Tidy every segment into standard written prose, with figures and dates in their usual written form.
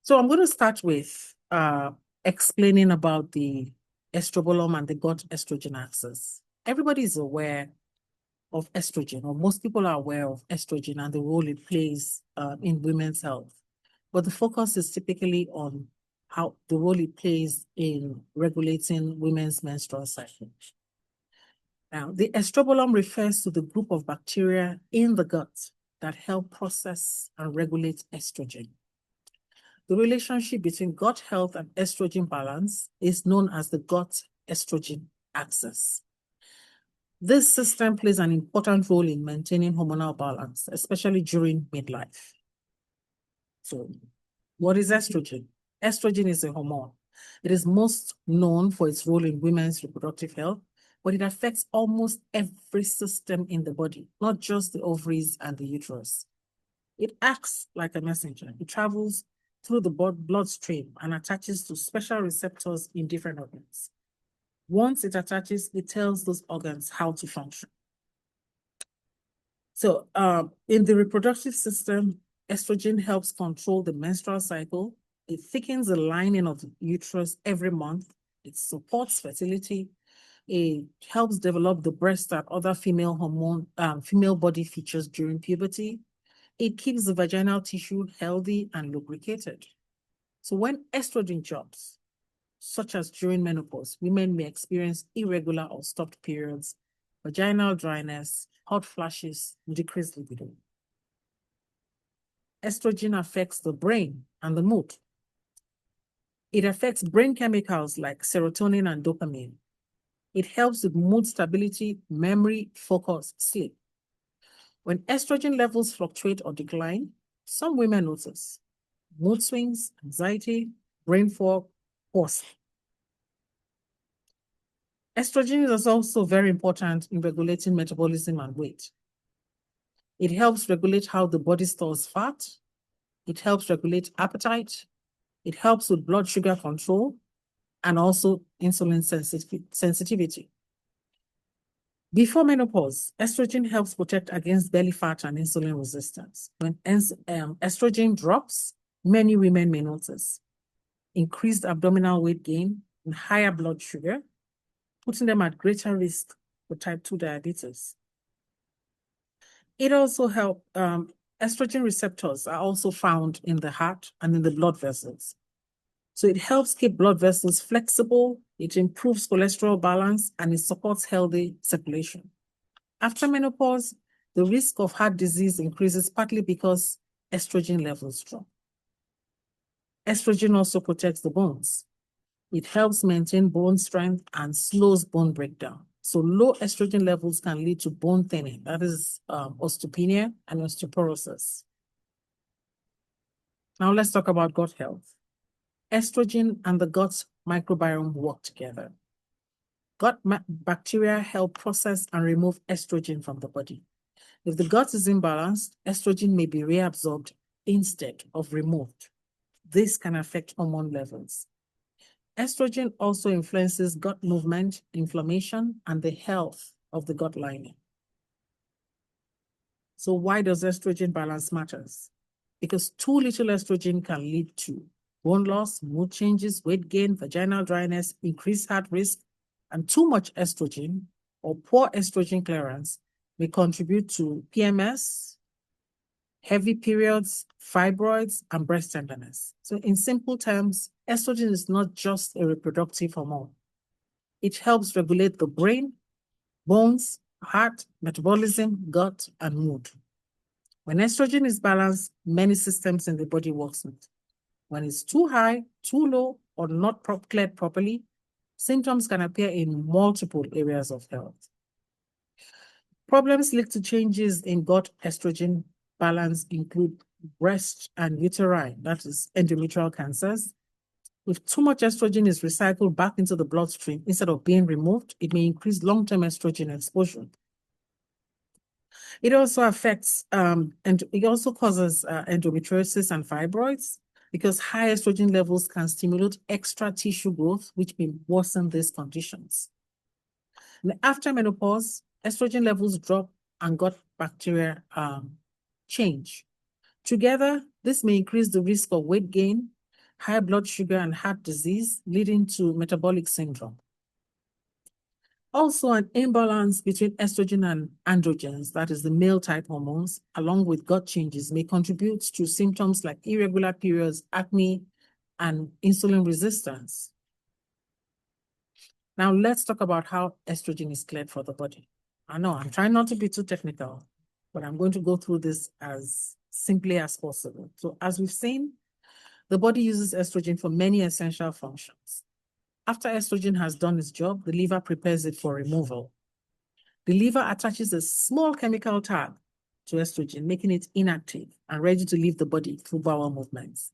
So I'm going to start with explaining about the estrobolome and the gut estrogen axis. Everybody is aware of estrogen, or most people are aware of estrogen and the role it plays in women's health. But the focus is typically on how the role it plays in regulating women's menstrual cycle. Now, the estrobolome refers to the group of bacteria in the gut that help process and regulate estrogen. The relationship between gut health and estrogen balance is known as the gut estrogen axis. This system plays an important role in maintaining hormonal balance, especially during midlife. So, what is estrogen? Estrogen is a hormone. It is most known for its role in women's reproductive health, but it affects almost every system in the body, not just the ovaries and the uterus. It acts like a messenger. It travels through the bloodstream and attaches to special receptors in different organs. Once it attaches, it tells those organs how to function. So in the reproductive system, estrogen helps control the menstrual cycle. It thickens the lining of the uterus every month. It supports fertility. It helps develop the breast and other female body features during puberty. It keeps the vaginal tissue healthy and lubricated. So when estrogen drops, such as during menopause, women may experience irregular or stopped periods, vaginal dryness, hot flashes, decreased libido. Estrogen affects the brain and the mood. It affects brain chemicals like serotonin and dopamine. It helps with mood stability, memory, focus, sleep. When estrogen levels fluctuate or decline, some women notice mood swings, anxiety, brain fog, hoarse. Estrogen is also very important in regulating metabolism and weight. It helps regulate how the body stores fat. It helps regulate appetite. It helps with blood sugar control and also insulin sensitivity. Before menopause, estrogen helps protect against belly fat and insulin resistance. When estrogen drops, many women may notice increased abdominal weight gain and higher blood sugar, putting them at greater risk for type 2 diabetes. It also helps, estrogen receptors are also found in the heart and in the blood vessels. So it helps keep blood vessels flexible, it improves cholesterol balance, and it supports healthy circulation. After menopause, the risk of heart disease increases partly because estrogen levels drop. Estrogen also protects the bones. It helps maintain bone strength and slows bone breakdown. So low estrogen levels can lead to bone thinning, that is osteopenia and osteoporosis. Now let's talk about gut health. Estrogen and the gut microbiome work together. Gut bacteria help process and remove estrogen from the body. If the gut is imbalanced, estrogen may be reabsorbed instead of removed. This can affect hormone levels. Estrogen also influences gut movement, inflammation, and the health of the gut lining. So why does estrogen balance matters? Because too little estrogen can lead to bone loss, mood changes, weight gain, vaginal dryness, increased heart risk, and too much estrogen or poor estrogen clearance may contribute to PMS, heavy periods, fibroids, and breast tenderness. So in simple terms, estrogen is not just a reproductive hormone. It helps regulate the brain, bones, heart, metabolism, gut, and mood. When estrogen is balanced, many systems in the body work smooth. When it's too high, too low, or not cleared properly, symptoms can appear in multiple areas of health. Problems linked to changes in gut estrogen balance include breast and uterine, that is endometrial cancers. If too much estrogen is recycled back into the bloodstream instead of being removed, it may increase long-term estrogen exposure. It also affects, and it also causes endometriosis and fibroids because high estrogen levels can stimulate extra tissue growth, which may worsen these conditions. And after menopause, estrogen levels drop and gut bacteria change. Together, this may increase the risk of weight gain, high blood sugar, and heart disease, leading to metabolic syndrome. Also, an imbalance between estrogen and androgens, that is the male type hormones, along with gut changes, may contribute to symptoms like irregular periods, acne, and insulin resistance. Now, let's talk about how estrogen is cleared for the body. I know I'm trying not to be too technical, but I'm going to go through this as simply as possible. So, as we've seen, the body uses estrogen for many essential functions. After estrogen has done its job, the liver prepares it for removal. The liver attaches a small chemical tag to estrogen, making it inactive and ready to leave the body through bowel movements.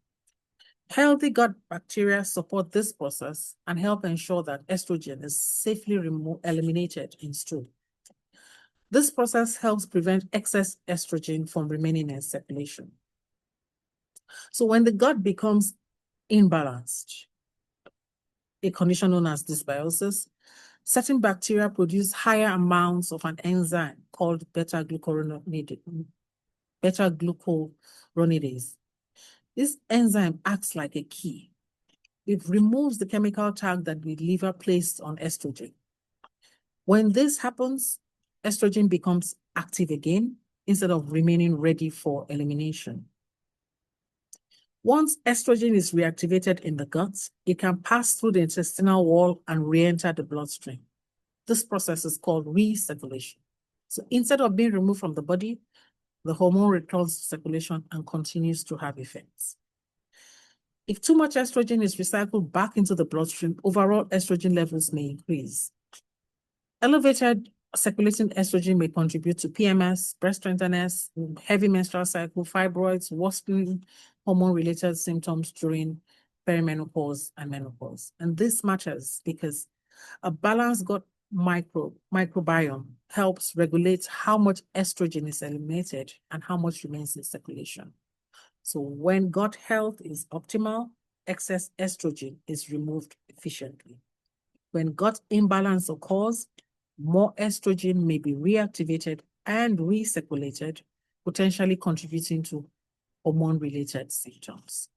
Healthy gut bacteria support this process and help ensure that estrogen is safely eliminated in stool. This process helps prevent excess estrogen from remaining in circulation. So when the gut becomes imbalanced, a condition known as dysbiosis, certain bacteria produce higher amounts of an enzyme called beta-glucuronidase. This enzyme acts like a key. It removes the chemical tag that the liver placed on estrogen. When this happens, estrogen becomes active again instead of remaining ready for elimination. Once estrogen is reactivated in the gut, it can pass through the intestinal wall and re-enter the bloodstream. This process is called recirculation. So instead of being removed from the body, the hormone returns to circulation and continues to have effects. If too much estrogen is recycled back into the bloodstream, overall estrogen levels may increase. Elevated circulating estrogen may contribute to PMS, breast tenderness, heavy menstrual cycle, fibroids, worsening hormone-related symptoms during perimenopause and menopause. And this matters because a balanced gut microbiome helps regulate how much estrogen is eliminated and how much remains in circulation. So when gut health is optimal, excess estrogen is removed efficiently. When gut imbalance occurs, more estrogen may be reactivated and recirculated, potentially contributing to hormone-related symptoms.